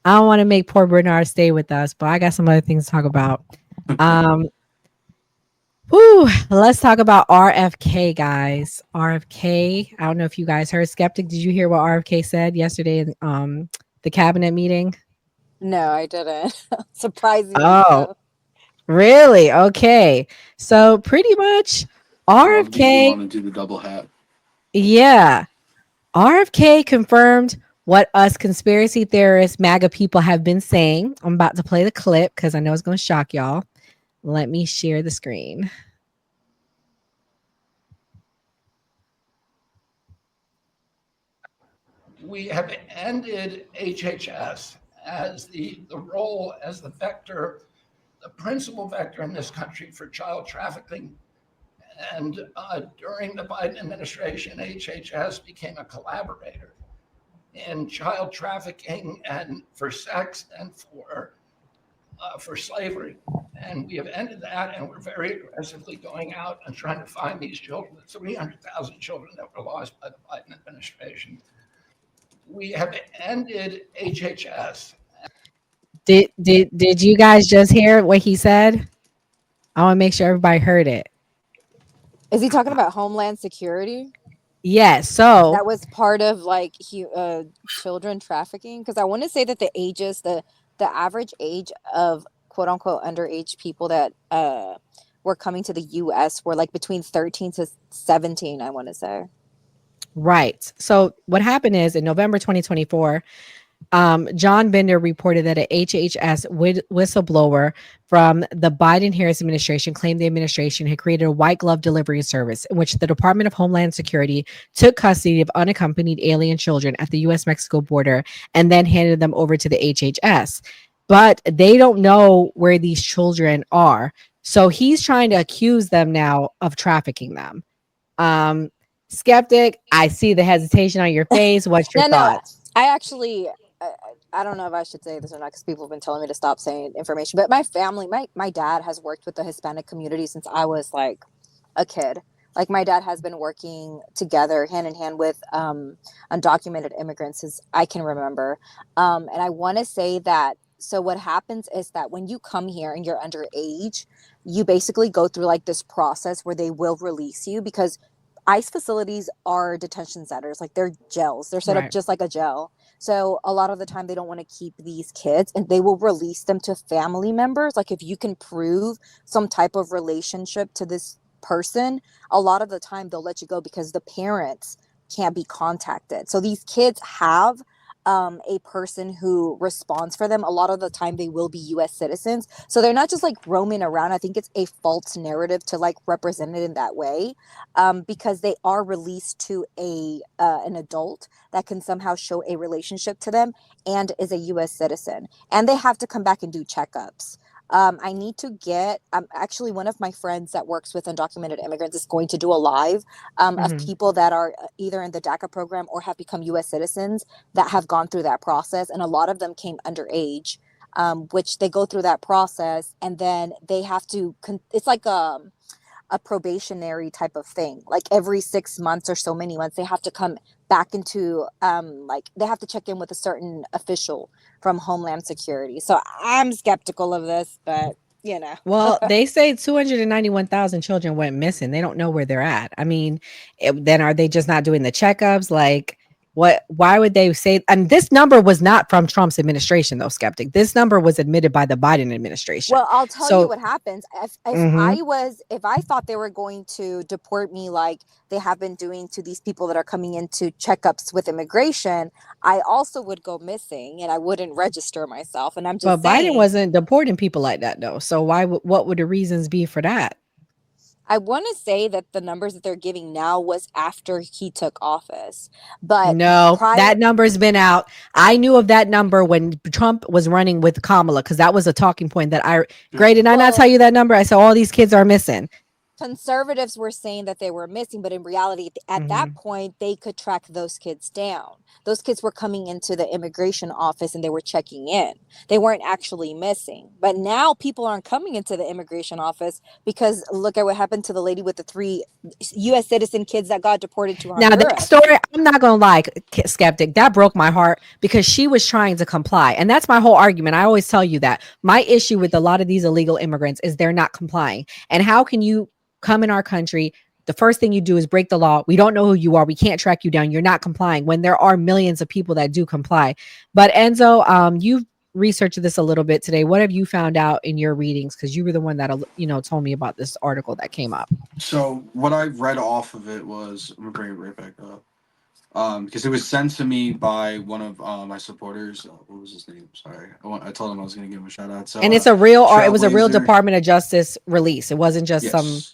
I don't want to make poor Bernard stay with us, but I got some other things to talk about. Um, let's talk about RFK, guys. RFK. I don't know if you guys heard. Skeptic, did you hear what RFK said yesterday in the cabinet meeting? No, I didn't. Surprisingly Oh, so. really? Okay. So pretty much Love these who RFK, want to do the double hat. yeah. RFK confirmed what us conspiracy theorists, MAGA people have been saying. I'm about to play the clip because I know it's going to shock y'all. Let me share the screen. We have ended HHS as the role as the vector, the principal vector in this country for child trafficking. And during the Biden administration, HHS became a collaborator in child trafficking and for sex and for slavery. And we have ended that, and we're very aggressively going out and trying to find these children, 300,000 children that were lost by the Biden administration. We have ended HHS. Did you guys just hear what he said? I want to make sure everybody heard it. Is he talking about Homeland Security? Yes. So That was part of like children trafficking, because I want to say that the average age of quote unquote underage people that were coming to the U.S. were like between 13 to 17. I want to say. right. So what happened is in November 2024, John Bender reported that a HHS whistleblower from the Biden-Harris administration claimed the administration had created a white glove delivery service in which the Department of Homeland Security took custody of unaccompanied alien children at the U.S.-Mexico border and then handed them over to the HHS. But they don't know where these children are. So he's trying to accuse them now of trafficking them. Skeptic, I see the hesitation on your face. What's your No, thoughts? I actually, I don't know if I should say this or not because people have been telling me to stop saying information. But my family, my dad has worked with the Hispanic community since I was like a kid. Like my dad has been working together hand in hand with undocumented immigrants as I can remember. And I want to say that. So what happens is that when you come here and you're underage, you basically go through like this process where they will release you because ICE facilities are detention centers, like they're jails. They're set up Right. just like a jail. So a lot of the time they don't want to keep these kids and they will release them to family members. Like if you can prove some type of relationship to this person, a lot of the time they'll let you go because the parents can't be contacted. So these kids have a person who responds for them. A lot of the time they will be US citizens. So they're not just like roaming around. I think it's a false narrative to like represent it in that way, because they are released to a an adult that can somehow show a relationship to them and is a US citizen. And they have to come back and do checkups. I need to get actually one of my friends that works with undocumented immigrants is going to do a live of Mhm. people that are either in the DACA program or have become US citizens that have gone through that process. And a lot of them came underage, which they go through that process and then they have to, it's like a probationary type of thing. Like every 6 months or so many months, they have to come back into like they have to check in with a certain official from Homeland Security. So I'm skeptical of this, but you know. Well, they say 291,000 children went missing. They don't know where they're at. I mean, then are they just not doing the checkups? Like, what? Why would they say? And this number was not from Trump's administration, though. Skeptic. This number was admitted by the Biden administration. Well, I'll tell you So, what happens. mhm. If I thought they were going to deport me like they have been doing to these people that are coming into checkups with immigration, I also would go missing and I wouldn't register myself. And I'm But just Biden saying, wasn't deporting people like that, though. So why? What would the reasons be for that? I want to say that the numbers that they're giving now was after he took office. But No, prior, that number's been out. I knew of that number when Trump was running with Kamala because that was a talking point that I. Great, did I not tell well, you that number? I said all these kids are missing. conservatives were saying that they were missing, but in reality, at that point, they could track those kids down. Those kids were coming into the immigration office and they were checking in. They weren't actually missing. But now people aren't coming into the immigration office because look at what happened to the lady with the 3 U.S. citizen kids that got deported to Now that Honduras. story, I'm not gonna lie, skeptic, that broke my heart because she was trying to comply, and that's my whole argument. I always tell you that my issue with a lot of these illegal immigrants is they're not complying. And how can you come in our country? The first thing you do is break the law. We don't know who you are. We can't track you down. You're not complying when there are millions of people that do comply. But Enzo, you've researched this a little bit today. What have you found out in your readings? Because you were the one that told me about this article that came up. So what I read off of it was, I'm gonna bring it right back up. Because it was sent to me by one of my supporters. What was his name? Sorry, I told him I was gonna give him a shout out. So And it's a real, or it was a real Trailblazer. Department of Justice release. It wasn't just some Yes.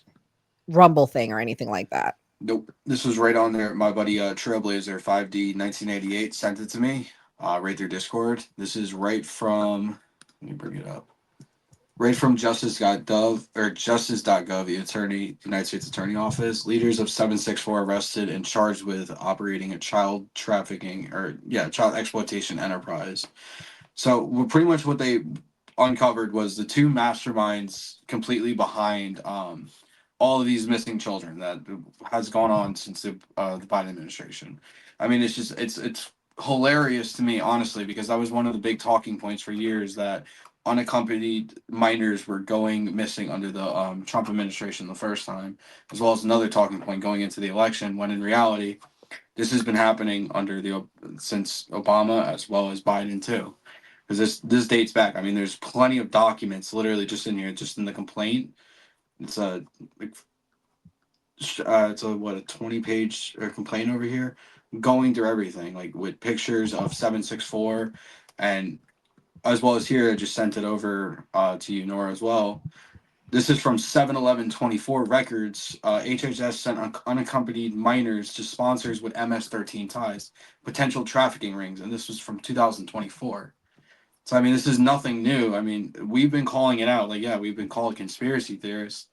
Rumble thing or anything like that. Nope. This was right on there. My buddy Trailblazer 5D 1988 sent it to me right through Discord. This is right from, let me bring it up. Right from justice.gov or justice.gov, the United States Attorney Office. Leaders of 764 arrested and charged with operating a child trafficking child exploitation enterprise. So pretty much what they uncovered was the 2 masterminds completely behind all of these missing children that has gone on since the Biden administration. I mean, it's just it's hilarious to me, honestly, because that was one of the big talking points for years, that unaccompanied minors were going missing under the Trump administration the first time, as well as another talking point going into the election, when in reality, this has been happening since Obama as well as Biden too. Because this dates back. I mean, there's plenty of documents literally just in here, just in the complaint. It's a it's a 20-page complaint over here, going through everything, like with pictures of 764, and as well as here I just sent it over to you, Nora, as well. This is from 7/11/24 records. HHS sent unaccompanied minors to sponsors with MS-13 ties, potential trafficking rings, and this was from 2024. So I mean, this is nothing new. I mean, we've been calling it out. Like, yeah, we've been called conspiracy theorists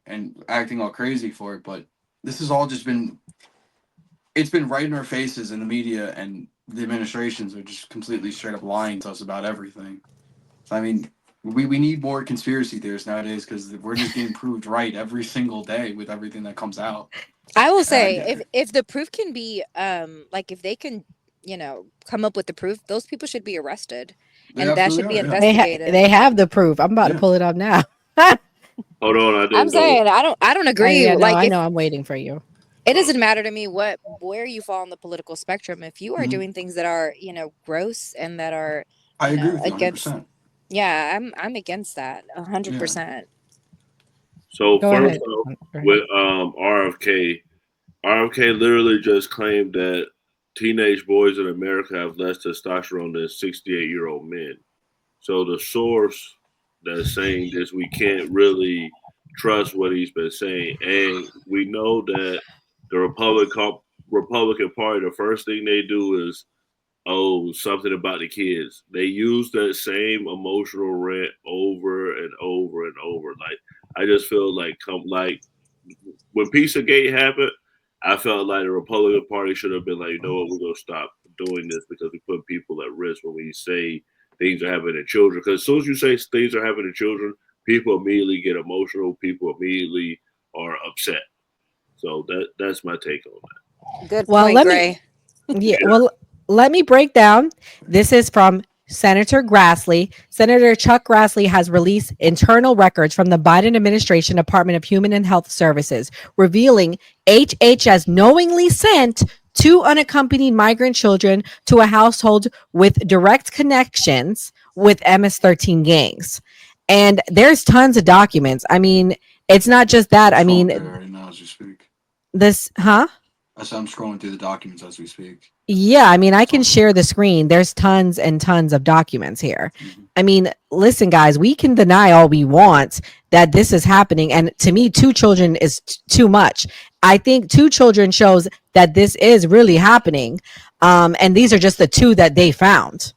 and acting all crazy for it, but this has all just been, it's been right in our faces in the media, and the administrations are just completely straight up lying to us about everything. So I mean, we need more conspiracy theorists nowadays, because we're just getting proved right every single day with everything that comes out. I will say, Yeah. if the proof can be, like if they can, come up with the proof, those people should be arrested, They and that should be absolutely are, investigated. They have the proof. I'm about to Yeah. pull it up now. Hold on, I didn't I'm know. saying I don't agree. I Like, know. I'm waiting for you. it doesn't matter to me where you fall on the political spectrum. If you are Mhm. doing things that are, gross and that are, I agree with you against, 100%. yeah, I'm against that 100%. So Go first ahead. off, Go ahead. with RFK literally just claimed that teenage boys in America have less testosterone than 68-year-old men. So the source that's saying this, we can't really trust what he's been saying, and we know that the Republican Party, the first thing they do is, oh, something about the kids. They use that same emotional rant over and over and over. Like, I just feel like when Pizzagate happened, I felt like the Republican Party should have been like, you know what, we're gonna stop doing this because we put people at risk when we say things are happening to children. Because as soon as you say things are happening to children, people immediately get emotional. People immediately are upset. So that's my take on that. Good Well, point, let Gray. me. Yeah. Well, let me break down. This is from Senator Grassley. Senator Chuck Grassley has released internal records from the Biden administration Department of Human and Health Services, revealing HHS knowingly sent 2 unaccompanied migrant children to a household with direct connections with MS-13 gangs. And there's tons of documents. I mean, it's not just that. I mean, Right now as we speak. this, huh? I'm scrolling through the documents as we speak. Yeah, I mean, I can share the screen. There's tons and tons of documents here. Mhm. I mean, listen, guys, we can deny all we want that this is happening. And to me, 2 children is too much. I think 2 children shows that this is really happening. And these are just the 2 that they found.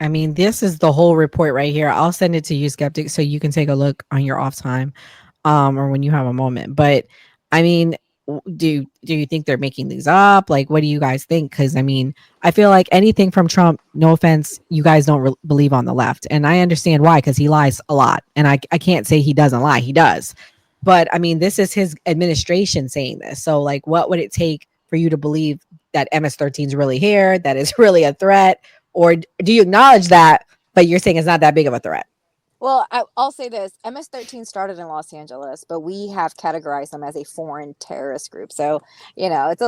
I mean, this is the whole report right here. I'll send it to you, Skeptic, so you can take a look on your off time, or when you have a moment. But I mean, do you think they're making these up? Like, what do you guys think? Because I mean, I feel like anything from Trump, no offense, you guys don't believe on the left, and I understand why, because he lies a lot, and I can't say he doesn't lie, he does. But I mean, this is his administration saying this. So, like, what would it take for you to believe that MS-13 is really here, that is really a threat? Or do you acknowledge that, but you're saying it's not that big of a threat? Well, I'll say this: MS-13 started in Los Angeles, but we have categorized them as a foreign terrorist group. So, it's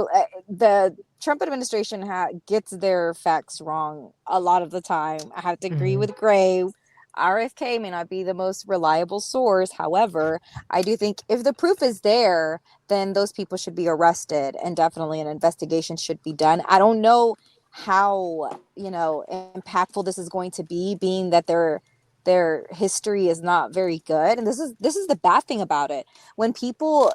the Trump administration gets their facts wrong a lot of the time. I have to agree with Gray. RFK may not be the most reliable source. However, I do think if the proof is there, then those people should be arrested, and definitely an investigation should be done. I don't know how impactful this is going to be, being that their history is not very good. And this is the bad thing about it. When people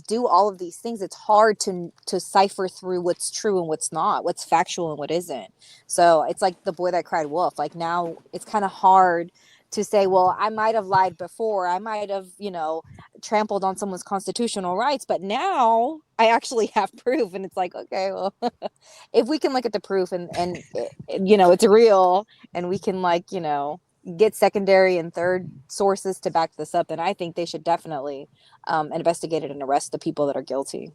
do all of these things, it's hard to cipher through what's true and what's not, what's factual and what isn't. So it's like the boy that cried wolf. Like, now it's kind of hard to say, well, I might have lied before, I might have trampled on someone's constitutional rights, but now I actually have proof. And it's like, okay, well, if we can look at the proof and it's real, and we can get secondary and third sources to back this up, then I think they should definitely investigate it and arrest the people that are guilty.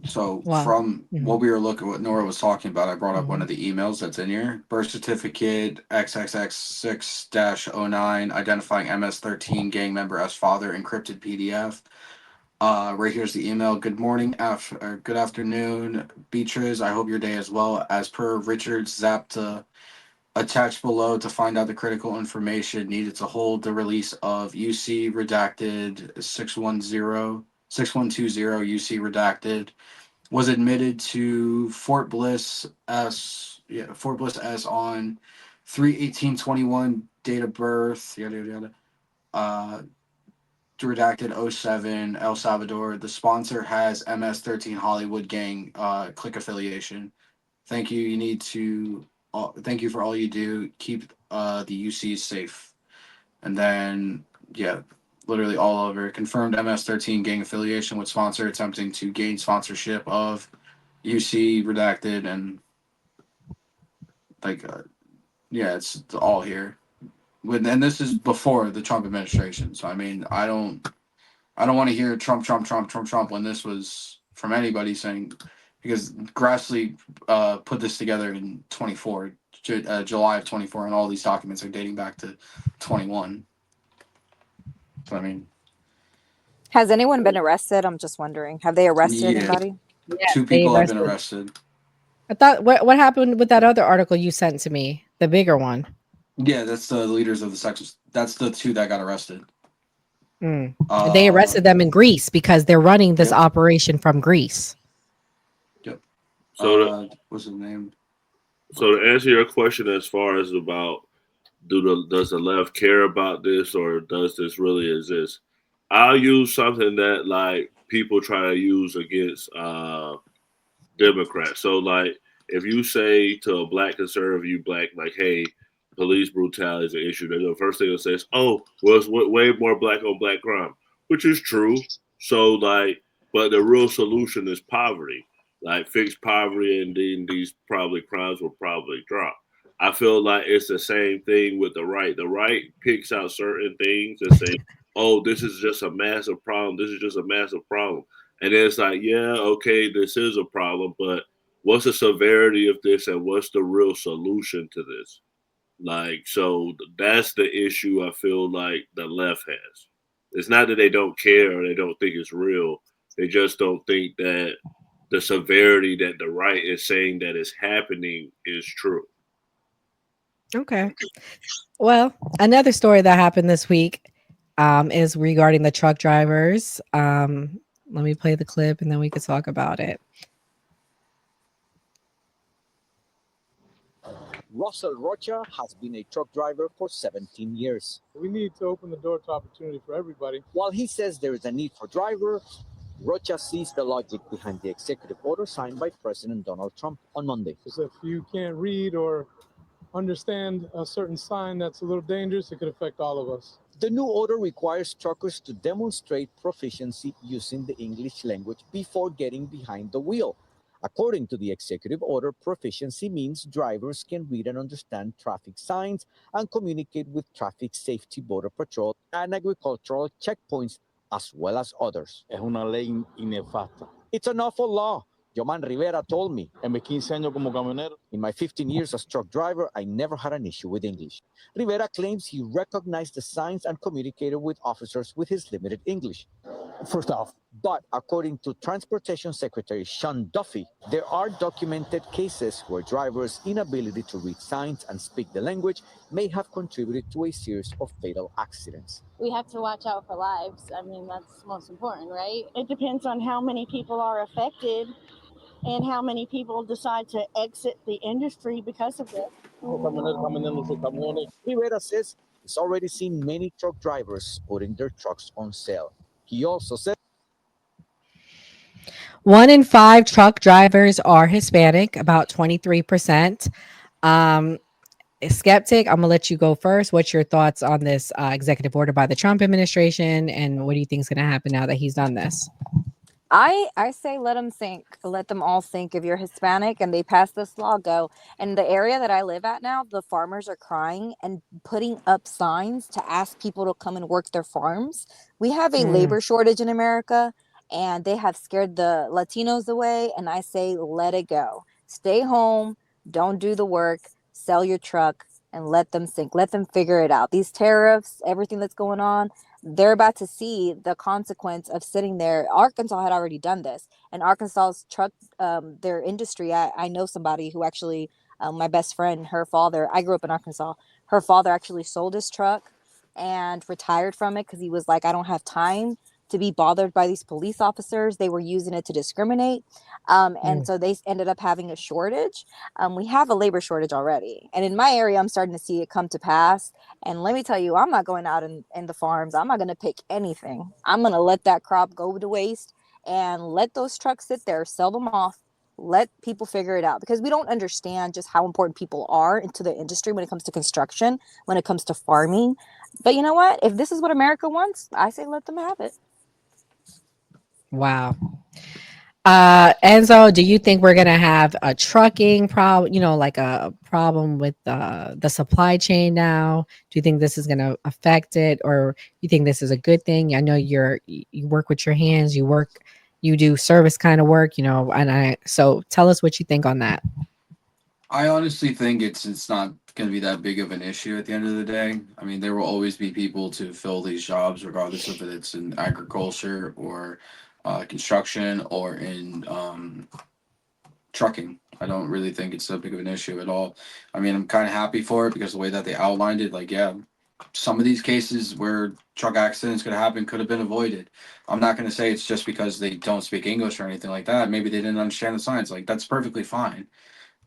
So Wow. from what we were looking, what Nora was talking about, I brought up one of the emails that's in here. Birth certificate XXX6-09 identifying MS-13 gang member as father, encrypted PDF. Right here's the email. Good morning, good afternoon, Beatrice. I hope your day is well. As per Richard Zapta, attached below to find out the critical information needed to hold the release of UC redacted 6120 UC redacted was admitted to Fort Bliss S on 3/18/21, date of birth, yada yada yada. Redacted '07, El Salvador. The sponsor has MS-13 Hollywood gang click affiliation. Thank you. You need to thank you for all you do. Keep the UCs safe. And then literally all over. Confirmed MS-13 gang affiliation with sponsor attempting to gain sponsorship of UC redacted, and it's all here. And this is before the Trump administration. So I mean, I don't want to hear Trump when this was from anybody saying, because Grassley put this together in 24, July of 24, and all these documents are dating back to 21. So I mean, Has anyone been arrested? I'm just wondering. Have they arrested yeah, anybody? Yeah, two they people have been arrested. arrested. I thought what happened with that other article you sent to me, the bigger one? Yeah, that's the leaders of the sections. That's the two that got arrested. They arrested them in Greece because they're running this operation from Greece. Yep. So what's his name? So to answer your question, as far as about does the left care about this, or does this really exist? I'll use something that like people try to use against Democrats. So like if you say to a black conservative, you black, like, hey, police brutality is an issue, then the first thing they'll say is, oh, well, it's way more black on black crime, which is true. So like, but the real solution is poverty. Like fix poverty, and then these probably crimes will probably drop. I feel like it's the same thing with the right. The right picks out certain things and say, oh, this is just a massive problem. This is just a massive problem. And then it's like, yeah, okay, this is a problem, but what's the severity of this, and what's the real solution to this? Like, so that's the issue I feel like the left has. It's not that they don't care or they don't think it's real. They just don't think that the severity that the right is saying that is happening is true. Okay. Well, another story that happened this week is regarding the truck drivers. Let me play the clip and then we could talk about it. Russell Rocha has been a truck driver for 17 years. We need to open the door to opportunity for everybody. While he says there is a need for drivers, Rocha sees the logic behind the executive order signed by President Donald Trump on Monday. Because if you can't read or understand a certain sign that's a little dangerous, it could affect all of us. The new order requires truckers to demonstrate proficiency using the English language before getting behind the wheel. According to the executive order, proficiency means drivers can read and understand traffic signs and communicate with traffic safety, border patrol, and agricultural checkpoints, as well as others. Es una ley inefasta. It's an awful law. Yoman Rivera told me. En mis 15 años como camionero, In my 15 years as truck driver, I never had an issue with English. Rivera claims he recognized the signs and communicated with officers with his limited English. first off, But according to Transportation Secretary Sean Duffy, there are documented cases where drivers' inability to read signs and speak the language may have contributed to a series of fatal accidents. We have to watch out for lives. I mean, that's most important, right? It depends on how many people are affected and how many people decide to exit the industry because of this. los camioneros están vendiendo sus camiones. Rivera says he's already seen many truck drivers putting their trucks on sale. He also said 1 in 5 truck drivers are Hispanic, about 23%. Skeptic, I'm gonna let you go first. What's your thoughts on this executive order by the Trump administration, and what do you think is going to happen now that he's done this? I say let them sink. Let them all sink. If you're Hispanic and they pass this law, go. And the area that I live at now, the farmers are crying and putting up signs to ask people to come and work their farms. We have a labor shortage in America, and they have scared the Latinos away. And I say let it go. Stay home. Don't do the work. Sell your truck and let them sink. Let them figure it out. These tariffs, everything that's going on, they're about to see the consequence of sitting there. Arkansas had already done this, and Arkansas's truck, their industry. I know somebody who actually, my best friend, her father. I grew up in Arkansas. Her father actually sold his truck and retired from it because he was like, I don't have time to be bothered by these police officers. They were using it to discriminate, and so they ended up having a shortage. We have a labor shortage already, and in my area, I'm starting to see it come to pass. And let me tell you, I'm not going out in the farms. I'm not going to pick anything. I'm going to let that crop go to waste and let those trucks sit there, sell them off, let people figure it out, because we don't understand just how important people are into the industry when it comes to construction, when it comes to farming. But you know what? If this is what America wants, I say let them have it. Wow. Enzo, do you think we're gonna have a trucking problem? Like a problem with the supply chain now? Do you think this is gonna affect it, or you think this is a good thing? I know you work with your hands, you do service kind of work, so tell us what you think on that. I honestly think it's not going to be that big of an issue at the end of the day. I mean, there will always be people to fill these jobs, regardless if it's in agriculture or construction or in trucking. I don't really think it's that big of an issue at all. I mean, I'm kind of happy for it because the way that they outlined it, like, yeah, some of these cases where truck accidents could happen could have been avoided. I'm not going to say it's just because they don't speak English or anything like that. Maybe they didn't understand the signs. Like, that's perfectly fine.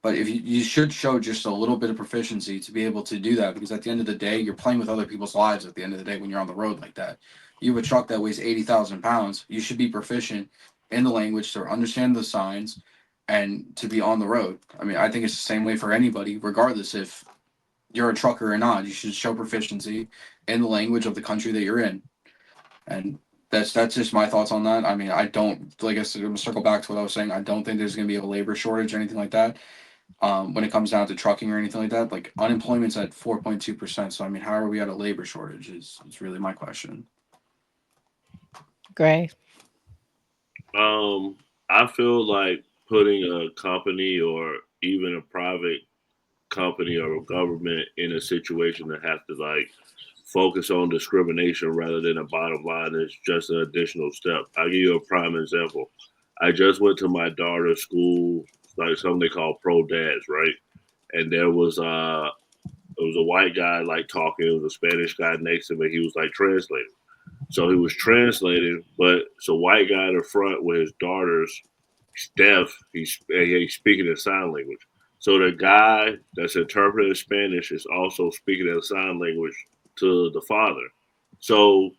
But if you should show just a little bit of proficiency to be able to do that, because at the end of the day, you're playing with other people's lives at the end of the day when you're on the road like that. You have a truck that weighs 80,000 pounds. You should be proficient in the language to understand the signs and to be on the road. I mean, I think it's the same way for anybody, regardless if you're a trucker or not. You should show proficiency in the language of the country that you're in. And that's just my thoughts on that. I mean, I don't, like I said, I'm gonna circle back to what I was saying. I don't think there's going to be a labor shortage or anything like that. When it comes down to trucking or anything like that, like unemployment's at 4.2%. So I mean, how are we at a labor shortage? Is really my question. Gray. I feel like putting a company or even a private company or a government in a situation that has to like focus on discrimination rather than a bottom line is just an additional step. I'll give you a prime example. I just went to my daughter's school, like something they call pro dads, right? And there was it was a white guy like talking, it was a Spanish guy next to him, and he was like translating. So he was translating, but it's a white guy in the front with his daughters. He's deaf. He's speaking in sign language. So the guy that's interpreting Spanish is also speaking in sign language to the father. So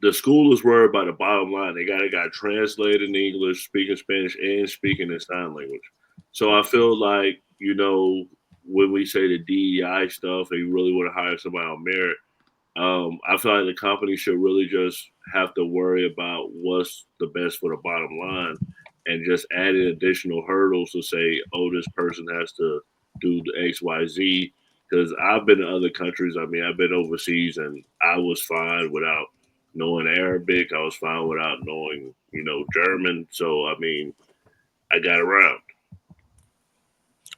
the school is worried about the bottom line. They got a guy translating English, speaking Spanish, and speaking in sign language. So I feel like, when we say the DEI stuff, and you really want to hire somebody on merit, I feel like the company should really just have to worry about what's the best for the bottom line, and just adding additional hurdles to say, oh, this person has to do the X, Y, Z. Because I've been to other countries. I mean, I've been overseas, and I was fine without knowing Arabic. I was fine without knowing, German. So, I mean, I got around.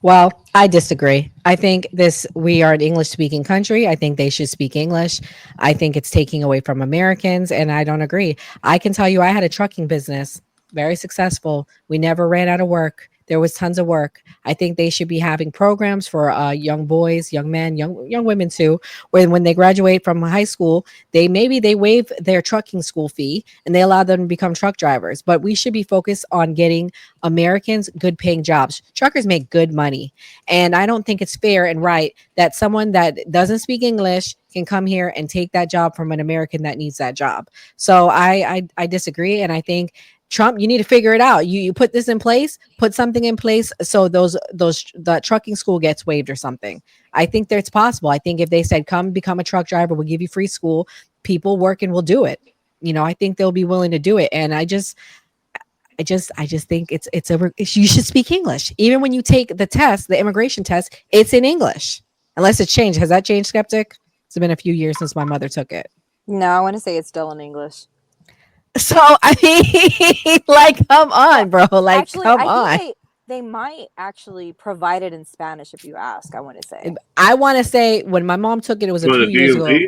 Well, I disagree. I think we are an English speaking country. I think they should speak English. I think it's taking away from Americans, and I don't agree. I can tell you I had a trucking business, very successful. We never ran out of work. There was tons of work. I think they should be having programs for young boys, young men, young women too, where when they graduate from high school, they waive their trucking school fee and they allow them to become truck drivers. But we should be focused on getting Americans good paying jobs. Truckers make good money. And I don't think it's fair and right that someone that doesn't speak English can come here and take that job from an American that needs that job. So I disagree. And I think Trump, you need to figure it out. You put this in place, put something in place so the trucking school gets waived or something. I think that's possible. I think if they said, come become a truck driver, we'll give you free school, people working will do it. I think they'll be willing to do it. And I just think you should speak English. Even when you take the test, the immigration test, it's in English. Unless it's changed. Has that changed, Skeptic? It's been a few years since my mother took it. No, I want to say it's still in English. So I mean, like, come on, bro. Like, Actually, come I on. think they might actually provide it in Spanish if you ask. I want to say. I want to say when my mom took it, it was a For few the years ago. DMV?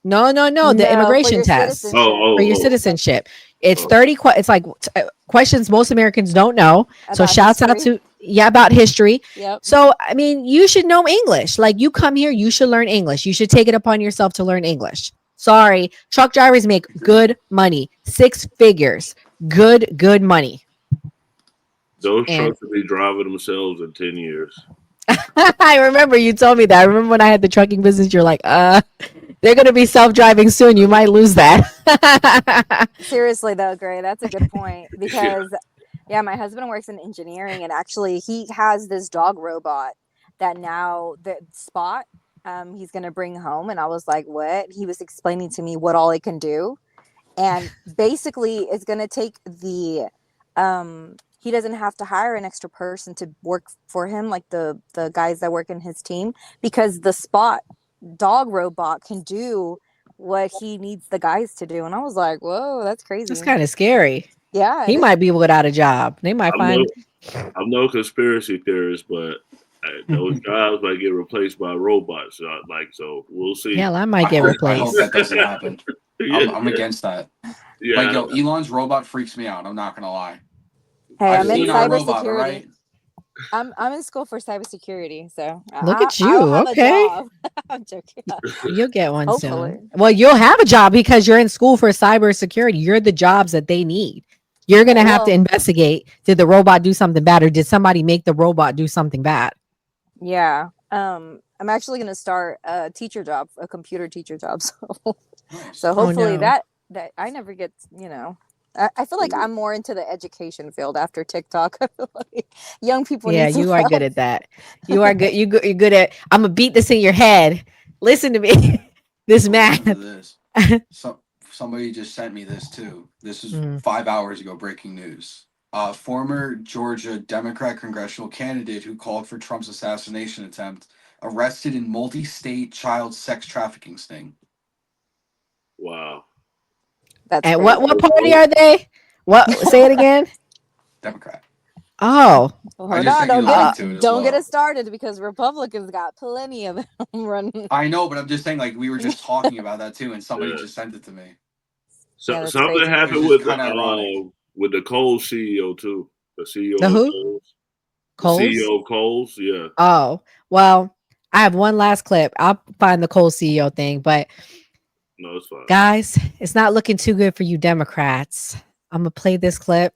No, the No, for immigration your test citizenship. for your citizenship. It's Oh. 30. It's like questions most Americans don't know. So About shouts out history. to about history. Yep. So I mean, you should know English. Like, you come here, you should learn English. You should take it upon yourself to learn English. Sorry, truck drivers make good money, 6 figures, good money. Those And- trucks will be driving themselves in 10 years. I remember you told me that. I remember when I had the trucking business, you're like, they're going to be self-driving soon. You might lose that. Seriously though, Gray, that's a good point because yeah, my husband works in engineering and actually he has this dog robot that now the Spot he's gonna bring home, and I was like, what? He was explaining to me what all it can do, and basically it's gonna take the he doesn't have to hire an extra person to work for him, like the guys that work in his team, because the Spot dog robot can do what he needs the guys to do. And I was like, whoa, that's crazy. That's kind of scary. Yeah, He might be without a job. They might find. I'm no conspiracy theorist, but those jobs might get replaced by robots. So we'll see. Yeah, I might get I replaced. hope that doesn't happen. Yeah. I'm against that. Yeah. Like, yo, Elon's robot freaks me out. I'm not gonna lie. Hey, I've I'm in seen our robot, all cybersecurity. right? I'm in school for cybersecurity, so Look at you, I'll have okay. a job. I'm joking. You'll get one Hopefully. soon. Well, you'll have a job because you're in school for cybersecurity. You're the jobs that they need. You're going to have to Well- investigate. Did the robot do something bad, or did somebody make the robot do something bad? Yeah. I'm actually gonna start a teacher job, a computer teacher job. So hopefully no. that I never get, I feel like I'm more into the education field after TikTok. I feel like young people Yeah, need some you are good help. at that. You are good. You're good at. I'm gonna beat this in your head. Listen to me. This math. Listen to this. Somebody just sent me this too. This is 5 hours ago. Breaking news. Former Georgia Democrat congressional candidate who called for Trump's assassination attempt arrested in multi-state child sex trafficking sting. Wow. That's And crazy. what party are they? What? Say it again. Democrat. Oh, Hold I just on, sent you don't the get link to it as don't get well. us started because Republicans got plenty of them running. I know, but I'm just saying, like, we were just talking about that too, and somebody Yeah. just sent it to me. So Yeah, that's something crazy. happened It's with just kinda ironic. the Kohl's CEO too. The CEO The of who? Kohl's. Kohl's? The CEO of Kohl's, yeah. Oh, well, I have one last clip. I'll find the Cole CEO thing, but No, it's fine. guys, it's not looking too good for you Democrats. I'm gonna play this clip.